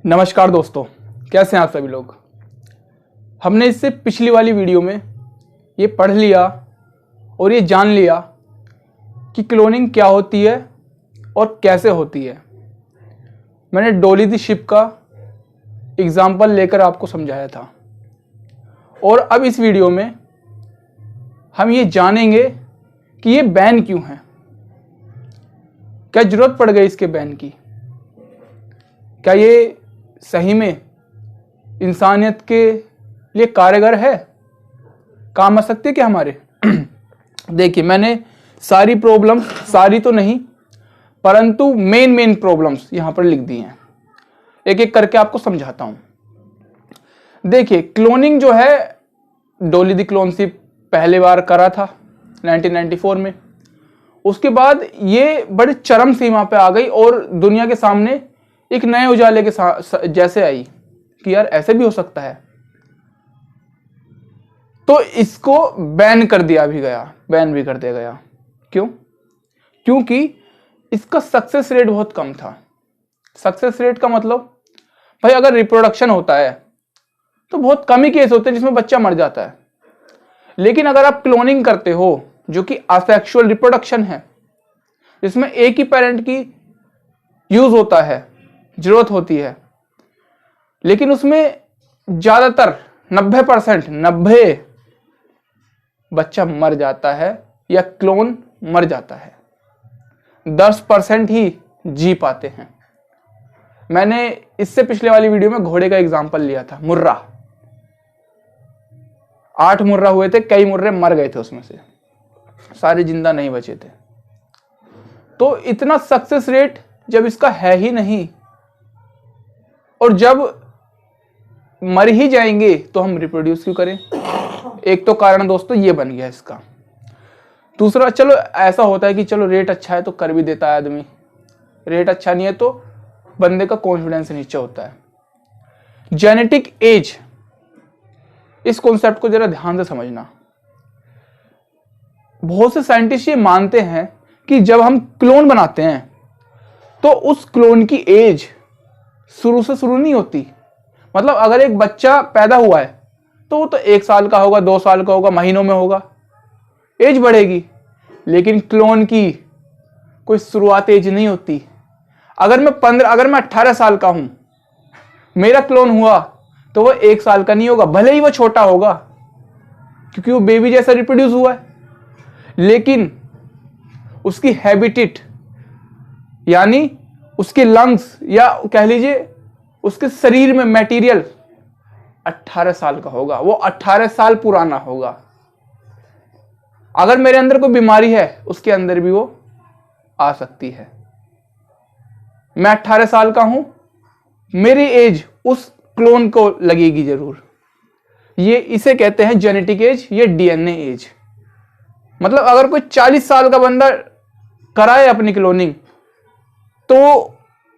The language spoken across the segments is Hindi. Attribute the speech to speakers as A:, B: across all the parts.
A: नमस्कार दोस्तों, कैसे हैं आप सभी लोग। हमने इससे पिछली वाली वीडियो में ये पढ़ लिया और ये जान लिया कि क्लोनिंग क्या होती है और कैसे होती है। मैंने डॉली द शिप का एग्जाम्पल लेकर आपको समझाया था और अब इस वीडियो में हम ये जानेंगे कि ये बैन क्यों है, क्या जरूरत पड़ गई इसके बैन की, क्या ये सही में इंसानियत के लिए कारगर है, काम आ सकती है क्या हमारे। देखिए, मैंने सारी प्रॉब्लम्स, सारी तो नहीं परंतु मेन प्रॉब्लम्स यहां पर लिख दी हैं। एक एक करके आपको समझाता हूं। देखिए, क्लोनिंग जो है डॉली द क्लोनशिप पहले बार करा था 1994 में। उसके बाद ये बड़ी चरम सीमा पे आ गई और दुनिया के सामने एक नए उजाले के जैसे आई कि यार ऐसे भी हो सकता है। तो इसको बैन कर दिया भी गया, बैन भी कर दिया गया। क्यों? क्योंकि इसका सक्सेस रेट बहुत कम था। सक्सेस रेट का मतलब भाई, अगर रिप्रोडक्शन होता है तो बहुत कम ही केस होते हैं जिसमें बच्चा मर जाता है। लेकिन अगर आप क्लोनिंग करते हो जो कि असेक्सुअल रिप्रोडक्शन है, जिसमें एक ही पेरेंट की यूज होता है, जरूरत होती है, लेकिन उसमें ज्यादातर 90% बच्चा मर जाता है या क्लोन मर जाता है, 10% ही जी पाते हैं। मैंने इससे पिछले वाली वीडियो में घोड़े का एग्जांपल लिया था, मुर्रा। 8 मुर्रा हुए थे, कई मुर्रे मर गए थे, उसमें से सारे जिंदा नहीं बचे थे। तो इतना सक्सेस रेट जब इसका है ही नहीं और जब मर ही जाएंगे तो हम रिप्रोड्यूस क्यों करें। एक तो कारण दोस्तों ये बन गया इसका। दूसरा, चलो ऐसा होता है कि चलो रेट अच्छा है तो कर भी देता है आदमी, रेट अच्छा नहीं है तो बंदे का कॉन्फिडेंस नीचे होता है। जेनेटिक एज, इस कॉन्सेप्ट को जरा ध्यान से समझना। बहुत से साइंटिस्ट ये मानते हैं कि जब हम क्लोन बनाते हैं तो उस क्लोन की एज शुरू से शुरू नहीं होती। मतलब अगर एक बच्चा पैदा हुआ है तो वो तो 1 साल का होगा, 2 साल का होगा, महीनों में होगा, एज बढ़ेगी। लेकिन क्लोन की कोई शुरुआत एज नहीं होती। अगर मैं 18 साल का हूं, मेरा क्लोन हुआ तो वो 1 साल का नहीं होगा, भले ही वो छोटा होगा क्योंकि वो बेबी जैसा रिप्रोड्यूस हुआ है, लेकिन उसकी हैबिटेट यानी उसके लंग्स या कह लीजिए उसके शरीर में मटेरियल 18 साल का होगा, वो 18 साल पुराना होगा। अगर मेरे अंदर कोई बीमारी है उसके अंदर भी वो आ सकती है। मैं 18 साल का हूं, मेरी एज उस क्लोन को लगेगी जरूर। ये इसे कहते हैं जेनेटिक एज, ये डीएनए एज। मतलब अगर कोई 40 साल का बंदा कराए अपनी क्लोनिंग तो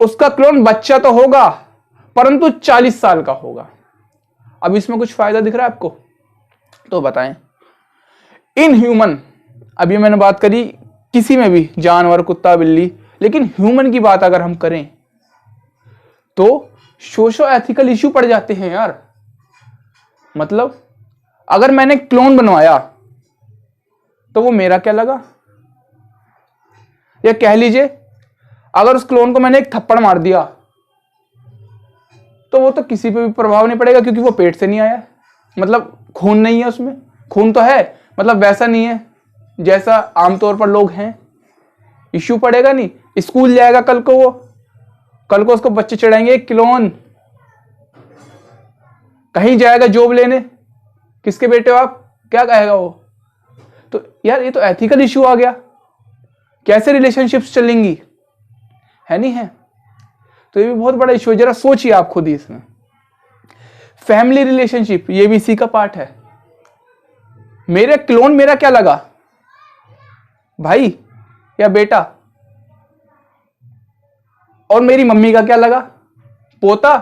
A: उसका क्लोन बच्चा तो होगा परंतु 40 साल का होगा। अब इसमें कुछ फायदा दिख रहा है आपको तो बताएं। इन ह्यूमन, अभी मैंने बात करी किसी में भी, जानवर, कुत्ता, बिल्ली, लेकिन ह्यूमन की बात अगर हम करें तो सोशो एथिकल इश्यू पड़ जाते हैं यार। मतलब अगर मैंने क्लोन बनवाया तो वो मेरा क्या लगा, या कह लीजिए अगर उस क्लोन को मैंने एक थप्पड़ मार दिया तो वो तो किसी पे भी प्रभाव नहीं पड़ेगा क्योंकि वो पेट से नहीं आया, मतलब खून नहीं है उसमें। खून तो है, मतलब वैसा नहीं है जैसा आमतौर पर लोग हैं। इश्यू पड़ेगा नहीं। स्कूल जाएगा कल को उसको बच्चे चढ़ाएंगे क्लोन। कहीं जाएगा जॉब लेने, किसके बेटे हो आप, क्या कहेगा वो। तो यार ये तो एथिकल इश्यू आ गया। कैसे रिलेशनशिप्स चलेंगी, है नहीं है। तो ये भी बहुत बड़ा इश्यू है, जरा सोचिए आप खुद ही इसमें। फैमिली रिलेशनशिप ये भी इसी का पार्ट है। मेरे क्लोन मेरा क्या लगा, भाई या बेटा, और मेरी मम्मी का क्या लगा, पोता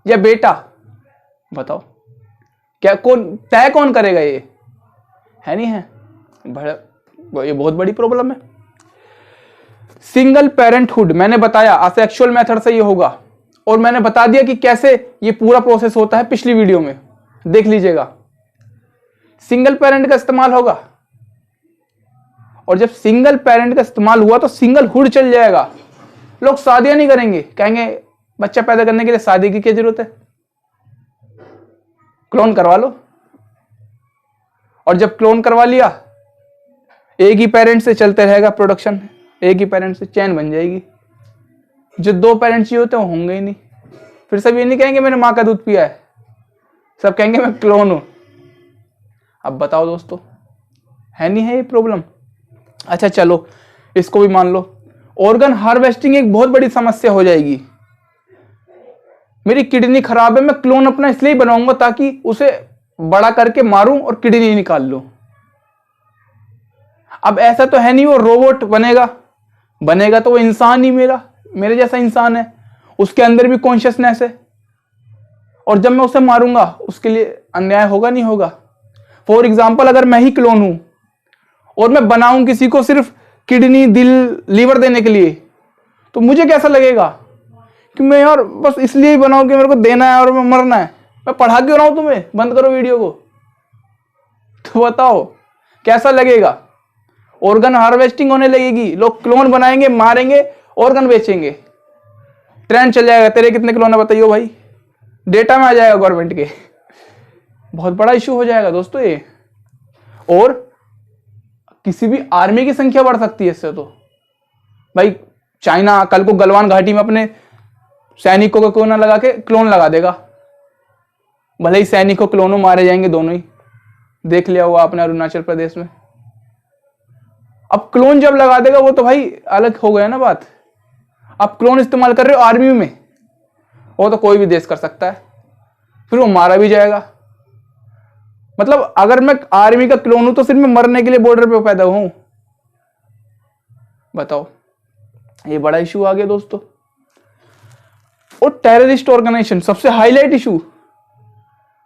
A: या बेटा। बताओ क्या तय कौन करेगा, ये है नहीं है। ये बहुत बड़ी प्रॉब्लम है। सिंगल पेरेंटहुड मैंने बताया असेक्सुअल मेथड से ये होगा और मैंने बता दिया कि कैसे ये पूरा प्रोसेस होता है पिछली वीडियो में, देख लीजिएगा। सिंगल पेरेंट का इस्तेमाल होगा, और जब सिंगल पेरेंट का इस्तेमाल हुआ तो सिंगल हुड चल जाएगा। लोग शादियां नहीं करेंगे, कहेंगे बच्चा पैदा करने के लिए शादी की क्या जरूरत है, क्लोन करवा लो। और जब क्लोन करवा लिया, एक ही पेरेंट से चलते रहेगा प्रोडक्शन, एक ही पेरेंट से चैन बन जाएगी। जो दो पेरेंट्स ही होते हैं वो होंगे ही नहीं। फिर सब ये नहीं कहेंगे मैंने माँ का दूध पिया है, सब कहेंगे मैं क्लोन हूं। अब बताओ दोस्तों, है नहीं है ये प्रॉब्लम? अच्छा चलो इसको भी मान लो, ऑर्गन हार्वेस्टिंग एक बहुत बड़ी समस्या हो जाएगी। मेरी किडनी खराब है, मैं क्लोन अपना इसलिए बनाऊंगा ताकि उसे बड़ा करके मारूं और किडनी निकाल लूं। अब ऐसा तो है नहीं वो रोबोट बनेगा तो वो इंसान ही मेरे जैसा इंसान है, उसके अंदर भी कॉन्शियसनेस है, और जब मैं उसे मारूंगा उसके लिए अन्याय होगा नहीं होगा? फॉर एग्जाम्पल, अगर मैं ही क्लोन हूं और मैं बनाऊं किसी को सिर्फ किडनी, दिल, लीवर देने के लिए, तो मुझे कैसा लगेगा कि मैं यार बस इसलिए ही बनाऊं कि मेरे को देना है और मैं मरना है। मैं पढ़ा क्यों रहा हूं तुम्हें, बंद करो वीडियो को। तो बताओ कैसा लगेगा? ऑर्गन हार्वेस्टिंग होने लगेगी, लोग क्लोन बनाएंगे, मारेंगे, ऑर्गन बेचेंगे, ट्रेंड चल जाएगा। तेरे कितने क्लोन है बताइयो भाई, डेटा में आ जाएगा गवर्नमेंट के। बहुत बड़ा इशू हो जाएगा दोस्तों ये। और किसी भी आर्मी की संख्या बढ़ सकती है इससे। तो भाई चाइना कल को गलवान घाटी में अपने सैनिकों को कोना लगा के क्लोन लगा देगा, भले ही सैनिकों क्लोनों मारे जाएंगे दोनों ही, देख लिया हुआ आपने अरुणाचल प्रदेश में। अब क्लोन जब लगा देगा वो तो भाई अलग हो गया ना बात। अब क्लोन इस्तेमाल कर रहे हो आर्मी में, वो तो कोई भी देश कर सकता है, फिर वो मारा भी जाएगा। मतलब अगर मैं आर्मी का क्लोन हूं तो सिर्फ मैं मरने के लिए बॉर्डर पे पैदा हूं? बताओ, ये बड़ा इशू आ गया दोस्तों। और टेररिस्ट ऑर्गेनाइजेशन सबसे हाईलाइट इशू।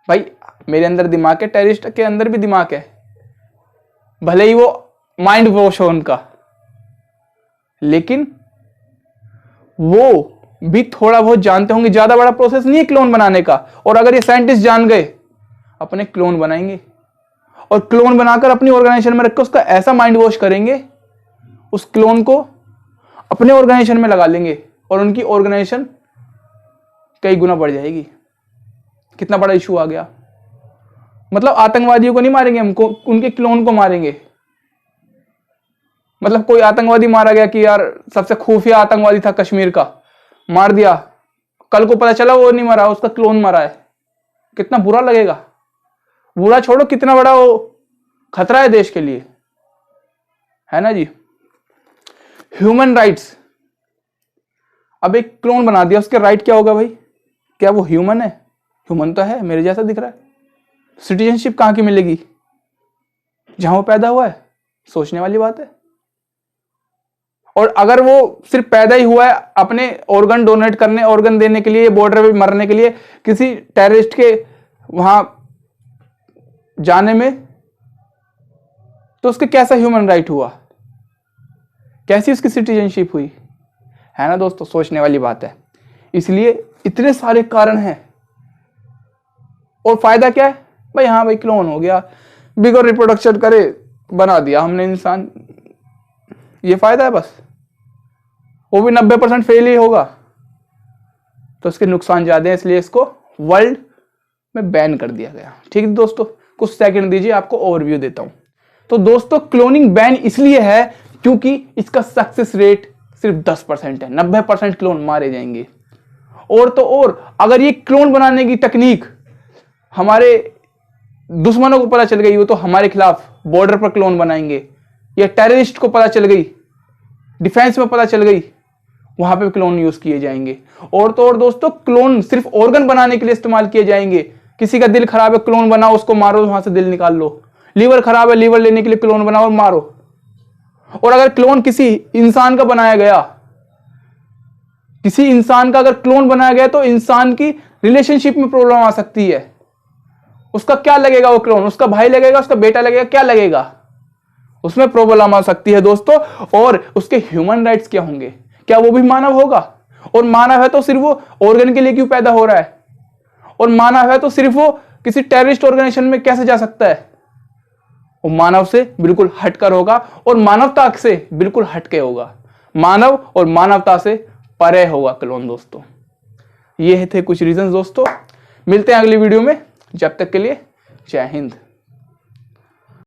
A: भाई मेरे अंदर दिमाग है, टेररिस्ट के अंदर भी दिमाग है, भले ही वो माइंड वॉश हो उनका, लेकिन वो भी थोड़ा बहुत जानते होंगे। ज्यादा बड़ा प्रोसेस नहीं है क्लोन बनाने का। और अगर ये साइंटिस्ट जान गए, अपने क्लोन बनाएंगे और क्लोन बनाकर अपनी ऑर्गेनाइजेशन में रखकर उसका ऐसा माइंड वॉश करेंगे, उस क्लोन को अपने ऑर्गेनाइजेशन में लगा लेंगे और उनकी ऑर्गेनाइजेशन कई गुना बढ़ जाएगी। कितना बड़ा इशू आ गया। मतलब आतंकवादियों को नहीं मारेंगे हमको, उनके क्लोन को मारेंगे। मतलब कोई आतंकवादी मारा गया कि यार सबसे खुफिया आतंकवादी था कश्मीर का, मार दिया, कल को पता चला वो नहीं मरा, उसका क्लोन मरा है, कितना बुरा लगेगा। बुरा छोड़ो, कितना बड़ा वो खतरा है देश के लिए, है ना जी। ह्यूमन राइट्स, अब एक क्लोन बना दिया, उसके राइट क्या होगा भाई? क्या वो ह्यूमन है? ह्यूमन तो है, मेरे जैसा दिख रहा है। सिटीजनशिप कहां की मिलेगी? जहां वो पैदा हुआ है? सोचने वाली बात है। और अगर वो सिर्फ पैदा ही हुआ है अपने ऑर्गन डोनेट करने, ऑर्गन देने के लिए, बॉर्डर पे मरने के लिए, किसी टेररिस्ट के वहां जाने में, तो उसके कैसा ह्यूमन राइट हुआ? कैसी उसकी सिटीजनशिप हुई? है ना दोस्तों, सोचने वाली बात है। इसलिए इतने सारे कारण हैं। और फायदा क्या है भाई? हाँ भाई क्लोन हो गया, बिगर रिप्रोडक्शन करे बना दिया हमने इंसान, ये फायदा है बस। वो भी 90% फेल ही होगा, तो इसके नुकसान ज्यादा हैं, इसलिए इसको वर्ल्ड में बैन कर दिया गया। ठीक है दोस्तों, कुछ सेकंड दीजिए, आपको ओवरव्यू देता हूं। तो दोस्तों क्लोनिंग बैन इसलिए है क्योंकि इसका सक्सेस रेट सिर्फ 10% है, 90% क्लोन मारे जाएंगे। और तो और अगर ये क्लोन बनाने की टेक्निक हमारे दुश्मनों को पता चल गई, वो तो हमारे खिलाफ बॉर्डर पर क्लोन बनाएंगे, या टेररिस्ट को पता चल गई, डिफेंस में पता चल गई, वहां पे क्लोन यूज किए जाएंगे। और तो और दोस्तों क्लोन सिर्फ ऑर्गन बनाने के लिए इस्तेमाल किए जाएंगे। किसी का दिल खराब है, क्लोन बनाओ, उसको मारो, वहां से दिल निकाल लो। लीवर खराब है, लीवर लेने के लिए क्लोन बनाओ और मारो। और अगर क्लोन किसी इंसान का बनाया गया, किसी इंसान का अगर क्लोन बनाया गया, तो इंसान की रिलेशनशिप में प्रॉब्लम आ सकती है। उसका क्या लगेगा? वो क्लोन उसका भाई लगेगा, उसका बेटा लगेगा, क्या लगेगा? उसमें प्रॉब्लम आ सकती है दोस्तों। और उसके ह्यूमन राइट्स क्या होंगे? क्या वो भी मानव होगा? और मानव है तो सिर्फ वो ऑर्गन के लिए क्यों पैदा हो रहा है? और मानव है तो सिर्फ वो किसी टेररिस्ट ऑर्गेनाइजेशन में कैसे जा सकता है? वो मानव से बिल्कुल हटकर होगा और मानवता से बिल्कुल हटके होगा। मानव और मानवता से परे होगा क्लोन दोस्तों। ये थे कुछ रीजंस दोस्तों। मिलते हैं अगली वीडियो में, जब तक के लिए जय हिंद।